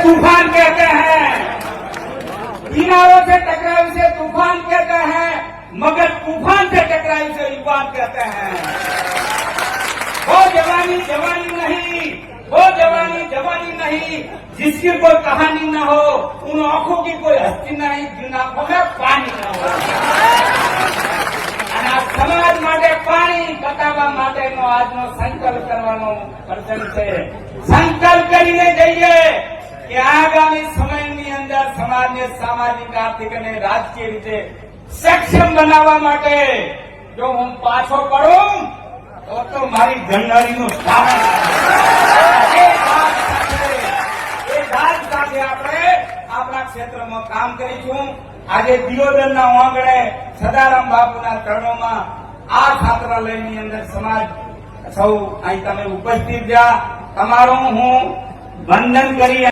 तूफान कहते हैं, किनारों से टकराव से तूफान कहते हैं, मगर तूफान से टकराव से युवान कहते हैं। वो जवानी जवानी नहीं, वो जवानी जवानी नहीं जिसकी कोई कहानी न हो, उन आंखों की कोई हस्ती नहीं जिन आंखों में पानी न हो। અને આ સમાજ માટે પાણી બતાવવા માટેનો આજનો સંકલ્પ કરવાનો પ્રસંગ છે। સંકલ્પ કરીને જઈએ કે આગામી સમયની અંદર સમાજને સામાજિક આર્થિક અને રાજકીય રીતે સક્ષમ બનાવવા માટે જો હું પાછો પડું તો મારી ગંડાળીનું ધારણ સાથે આપણે આપણા ક્ષેત્રમાં કામ કરીશું। આજે દિયોદરના આંગણે સદારામ બાપુના ચરણોમાં આ છાત્રાલયની અંદર સમાજ સૌ અહીં તમે ઉપસ્થિત રહ્યા, તમારું હું વંદન કરી